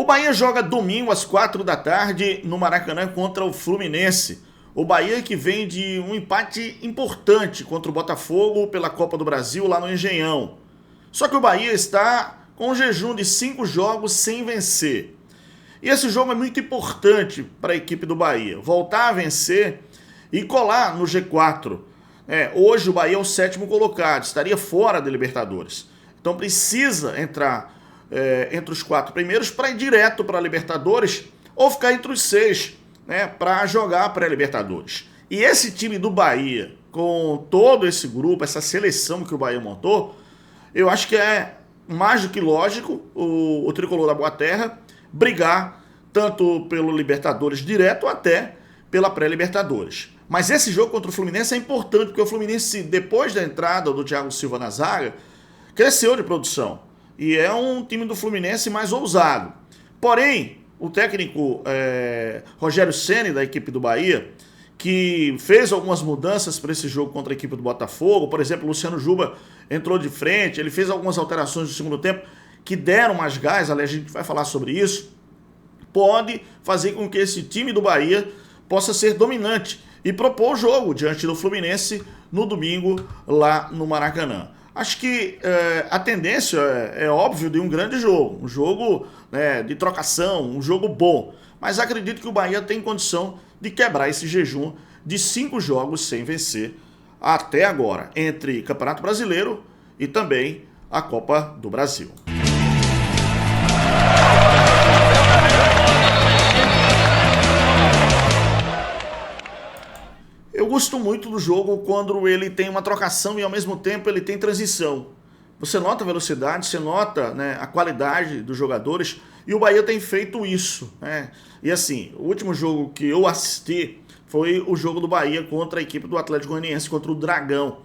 O Bahia joga domingo às 4 da tarde no Maracanã contra o Fluminense. O Bahia que vem de um empate importante contra o Botafogo pela Copa do Brasil lá no Engenhão. Só que o Bahia está com um jejum de 5 jogos sem vencer. E esse jogo é muito importante para a equipe do Bahia. Voltar a vencer e colar no G4. Hoje o Bahia é o 7º colocado, estaria fora da Libertadores. Então precisa entrar entre os 4 primeiros para ir direto para a Libertadores ou ficar entre os 6, para jogar a pré-Libertadores. E esse time do Bahia, com todo esse grupo, essa seleção que o Bahia montou, eu acho que é mais do que lógico o tricolor da Boa Terra brigar tanto pelo Libertadores direto até pela pré-Libertadores. Mas esse jogo contra o Fluminense é importante, porque o Fluminense, depois da entrada do Thiago Silva na zaga, cresceu de produção. E é um time do Fluminense mais ousado. Porém, o técnico Rogério Ceni, da equipe do Bahia, que fez algumas mudanças para esse jogo contra a equipe do Botafogo, por exemplo, o Luciano Juba entrou de frente, ele fez algumas alterações no segundo tempo que deram mais gás, aliás, a gente vai falar sobre isso, pode fazer com que esse time do Bahia possa ser dominante e propor o jogo diante do Fluminense no domingo lá no Maracanã. Acho que a tendência é óbvio de um grande jogo, um jogo de trocação, um jogo bom, mas acredito que o Bahia tem condição de quebrar esse jejum de 5 jogos sem vencer até agora, entre Campeonato Brasileiro e também a Copa do Brasil. Eu gosto muito do jogo quando ele tem uma trocação e ao mesmo tempo ele tem transição. Você nota a velocidade, você nota a qualidade dos jogadores e o Bahia tem feito isso. E assim, o último jogo que eu assisti foi o jogo do Bahia contra a equipe do Atlético Goianiense, contra o Dragão.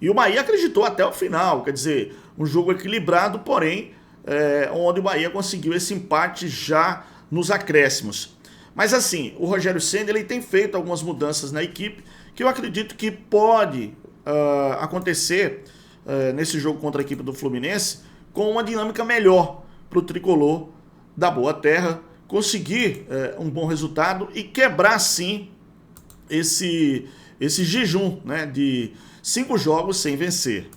E o Bahia acreditou até o final, quer dizer, um jogo equilibrado, porém, onde o Bahia conseguiu esse empate já nos acréscimos. Mas assim, o Rogério Ceni ele tem feito algumas mudanças na equipe que eu acredito que pode acontecer nesse jogo contra a equipe do Fluminense com uma dinâmica melhor para o tricolor da Boa Terra conseguir um bom resultado e quebrar sim esse jejum de 5 jogos sem vencer.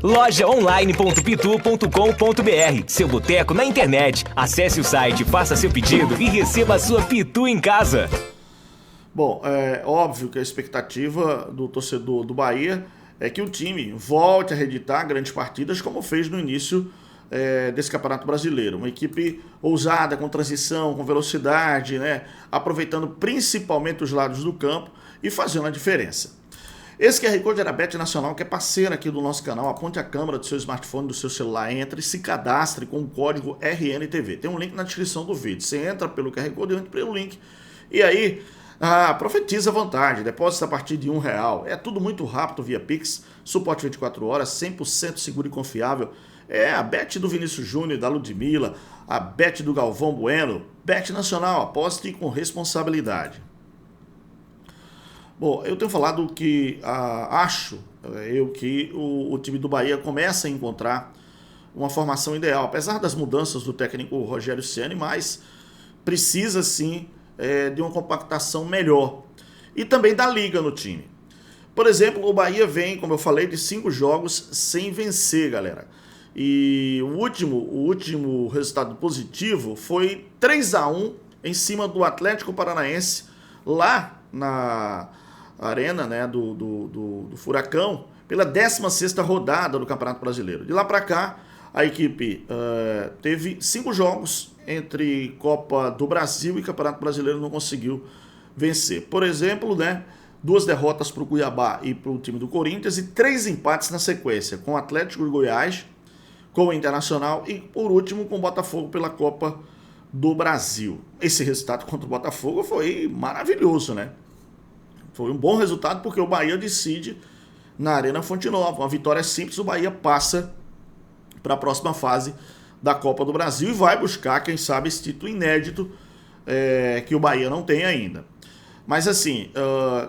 Lojaonline.pitu.com.br, seu boteco na internet. Acesse o site, faça seu pedido e receba a sua Pitu em casa. Bom, é óbvio que a expectativa do torcedor do Bahia é que o time volte a reeditar grandes partidas como fez no início desse Campeonato Brasileiro. Uma equipe ousada, com transição, com velocidade, aproveitando principalmente os lados do campo e fazendo a diferença. Esse QR Code era a Bet Nacional, que é parceira aqui do nosso canal. Aponte a câmera do seu smartphone, do seu celular, entre e se cadastre com o código RNTV. Tem um link na descrição do vídeo. Você entra pelo QR Code e entra pelo link. E aí, profetiza à vontade. Depósito a partir de R$1. É tudo muito rápido via Pix. Suporte 24 horas, 100% seguro e confiável. É a Bet do Vinícius Júnior, da Ludmilla, a Bet do Galvão Bueno. Bet Nacional, aposte com responsabilidade. Bom, eu tenho falado que acho que o time do Bahia começa a encontrar uma formação ideal, apesar das mudanças do técnico Rogério Ceni, mas precisa sim de uma compactação melhor e também da liga no time. Por exemplo, o Bahia vem, como eu falei, de 5 jogos sem vencer, galera. E o último resultado positivo foi 3-1 em cima do Atlético Paranaense, lá na arena do Furacão, pela 16ª rodada do Campeonato Brasileiro. De lá para cá, a equipe teve 5 jogos entre Copa do Brasil e Campeonato Brasileiro, não conseguiu vencer. Por exemplo, 2 derrotas para o Cuiabá e para o time do Corinthians e 3 empates na sequência, com o Atlético de Goiás, com o Internacional e, por último, com o Botafogo pela Copa do Brasil. Esse resultado contra o Botafogo foi maravilhoso, Foi um bom resultado porque o Bahia decide na Arena Fonte Nova. Uma vitória simples, o Bahia passa para a próxima fase da Copa do Brasil e vai buscar, quem sabe, esse título inédito que o Bahia não tem ainda. Mas assim,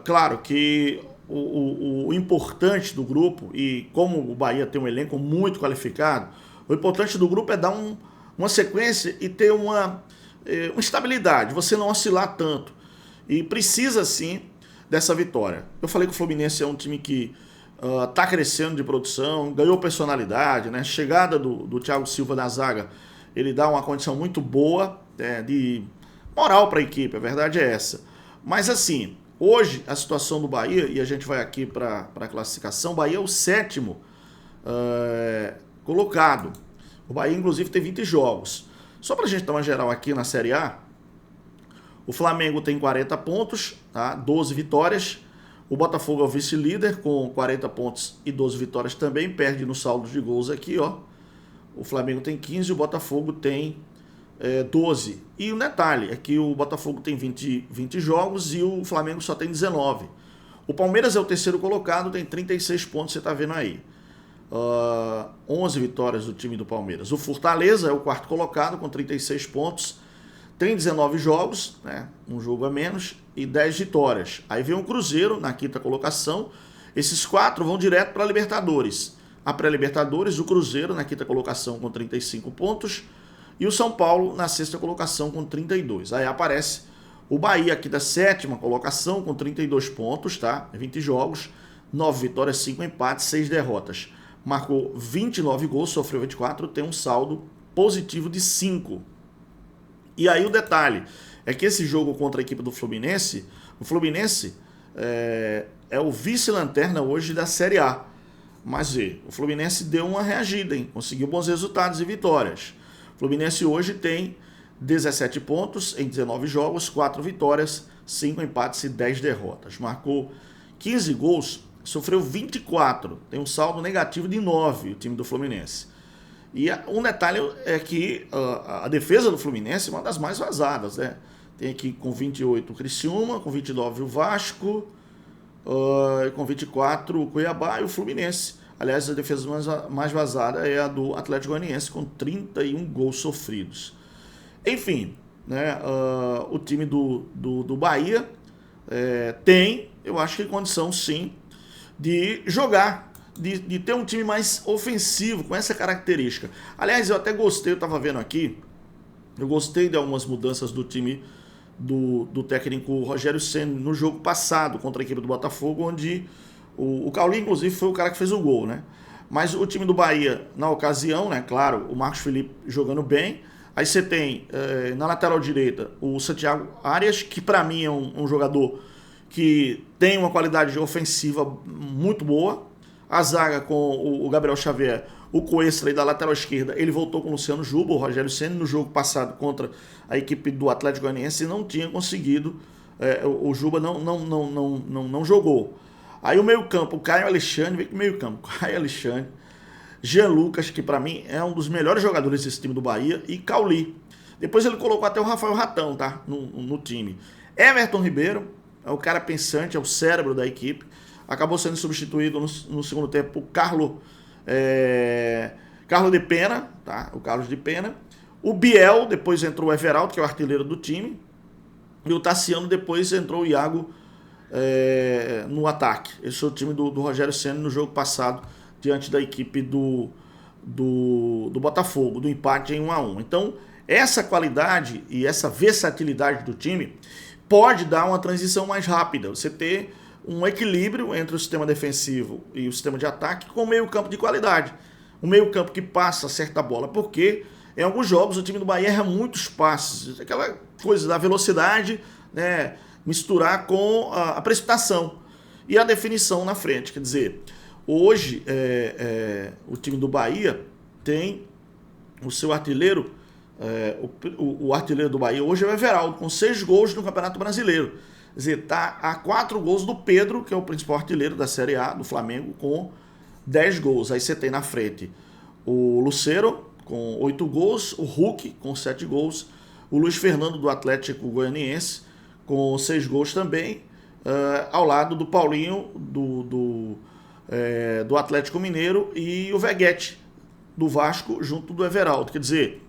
claro que o importante do grupo, e como o Bahia tem um elenco muito qualificado, o importante do grupo é dar uma sequência e ter uma estabilidade, você não oscilar tanto. E precisa, sim, dessa vitória. Eu falei que o Fluminense é um time que está crescendo de produção, ganhou personalidade, né? Chegada do Thiago Silva na zaga, ele dá uma condição muito boa de moral para a equipe, a verdade é essa. Mas assim, hoje a situação do Bahia, e a gente vai aqui para a classificação, o Bahia é o 7º colocado. O Bahia, inclusive, tem 20 jogos. Só para a gente dar uma geral aqui na Série A, o Flamengo tem 40 pontos, tá? 12 vitórias. O Botafogo é o vice-líder com 40 pontos e 12 vitórias também, perde no saldo de gols aqui, ó. O Flamengo tem 15 e o Botafogo tem 12. E o detalhe é que o Botafogo tem 20 jogos e o Flamengo só tem 19. O Palmeiras é o 3º colocado, tem 36 pontos, você está vendo aí. 11 vitórias do time do Palmeiras. O Fortaleza é o 4º colocado com 36 pontos, tem 19 jogos, né, um jogo a menos, e 10 vitórias. Aí vem o Cruzeiro na 5ª colocação. Esses 4 vão direto para a Libertadores. A pré-Libertadores, o Cruzeiro na 5ª colocação com 35 pontos e o São Paulo na 6ª colocação com 32. Aí aparece o Bahia aqui da 7ª colocação com 32 pontos, tá? 20 jogos, 9 vitórias, 5 empates, 6 derrotas. Marcou 29 gols, sofreu 24, tem um saldo positivo de 5. E aí o detalhe é que esse jogo contra a equipe do Fluminense, o Fluminense é o vice-lanterna hoje da Série A. Mas o Fluminense deu uma reagida, hein? Conseguiu bons resultados e vitórias. O Fluminense hoje tem 17 pontos em 19 jogos, 4 vitórias, 5 empates e 10 derrotas. Marcou 15 gols, sofreu 24, tem um saldo negativo de 9 o time do Fluminense. E um detalhe é que a defesa do Fluminense é uma das mais vazadas, né? Tem aqui com 28 o Criciúma, com 29 o Vasco, com 24 o Cuiabá e o Fluminense. Aliás, a defesa mais vazada é a do Atlético Goianiense, com 31 gols sofridos. Enfim, né, o time do Bahia tem, eu acho que condição sim, de jogar, de ter um time mais ofensivo, com essa característica. Aliás, eu até gostei, eu estava vendo aqui, eu gostei de algumas mudanças do time do técnico Rogério Ceni no jogo passado contra a equipe do Botafogo, onde o Cauli, inclusive, foi o cara que fez o gol, né? Mas o time do Bahia, na ocasião, né, claro, o Marcos Felipe jogando bem. Aí você tem, na lateral direita, o Santiago Arias, que para mim é um jogador que tem uma qualidade ofensiva muito boa. A zaga com o Gabriel Xavier, o Coestra, e da lateral esquerda, ele voltou com o Luciano Juba, o Rogério Ceni, no jogo passado contra a equipe do Atlético Goianiense, e não tinha conseguido, o Juba não jogou. Aí o meio-campo, o Caio Alexandre, vem com o meio-campo, Caio Alexandre, Jean Lucas, que para mim é um dos melhores jogadores desse time do Bahia, e Cauli. Depois ele colocou até o Rafael Ratão, tá? No time. Everton Ribeiro, é o cara pensante, é o cérebro da equipe. Acabou sendo substituído no segundo tempo por Carlos de Pena, tá? O Carlos de Pena. O Biel, depois entrou o Everaldo, que é o artilheiro do time. E o Tassiano, depois entrou o Iago no ataque. Esse foi o time do Rogério Ceni no jogo passado, diante da equipe do Botafogo, do empate em 1-1. Então, essa qualidade e essa versatilidade do time pode dar uma transição mais rápida. Você ter um equilíbrio entre o sistema defensivo e o sistema de ataque com o meio-campo de qualidade. Um meio-campo que passa, acerta a bola, porque em alguns jogos o time do Bahia erra muitos passes. Aquela coisa da velocidade, né, misturar com a precipitação e a definição na frente. Quer dizer, hoje o time do Bahia tem o seu artilheiro, o artilheiro do Bahia hoje é o Everaldo, com 6 gols no Campeonato Brasileiro. Quer dizer, está a 4 gols do Pedro, que é o principal artilheiro da Série A do Flamengo, com 10 gols. Aí você tem na frente o Lucero, com 8 gols, o Hulk, com 7 gols, o Luiz Fernando, do Atlético Goianiense, com 6 gols também, ao lado do Paulinho, do Atlético Mineiro, e o Veguete, do Vasco, junto do Everaldo. Quer dizer,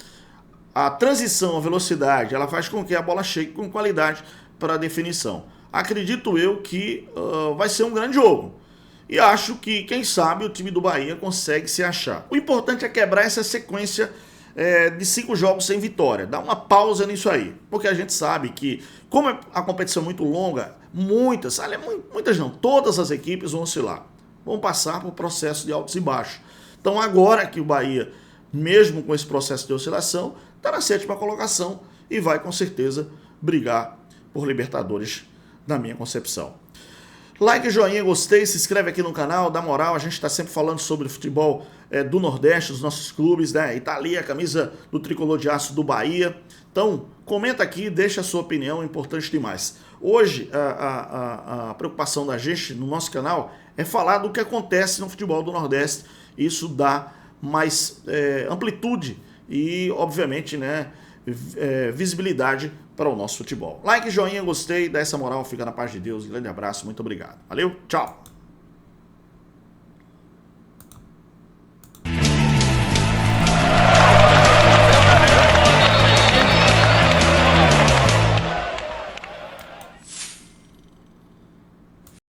a transição, a velocidade, ela faz com que a bola chegue com qualidade para a definição. Acredito eu que vai ser um grande jogo. E acho que, quem sabe, o time do Bahia consegue se achar. O importante é quebrar essa sequência de 5 jogos sem vitória. Dá uma pausa nisso aí, porque a gente sabe que, como a competição é muito longa, muitas não, todas as equipes vão oscilar, vão passar por processo de altos e baixos. Então agora que o Bahia, mesmo com esse processo de oscilação, está na 7ª colocação e vai com certeza brigar por Libertadores, na minha concepção. Like, joinha, gostei, se inscreve aqui no canal, dá moral, a gente está sempre falando sobre futebol do Nordeste, dos nossos clubes, né? E tá ali a camisa do Tricolor de Aço do Bahia. Então, comenta aqui, deixa a sua opinião, é importante demais. Hoje, a preocupação da gente no nosso canal é falar do que acontece no futebol do Nordeste. Isso dá mais amplitude e, obviamente, né, visibilidade para o nosso futebol. Like, joinha, gostei, dá essa moral, fica na paz de Deus. Grande abraço, muito obrigado. Valeu, tchau!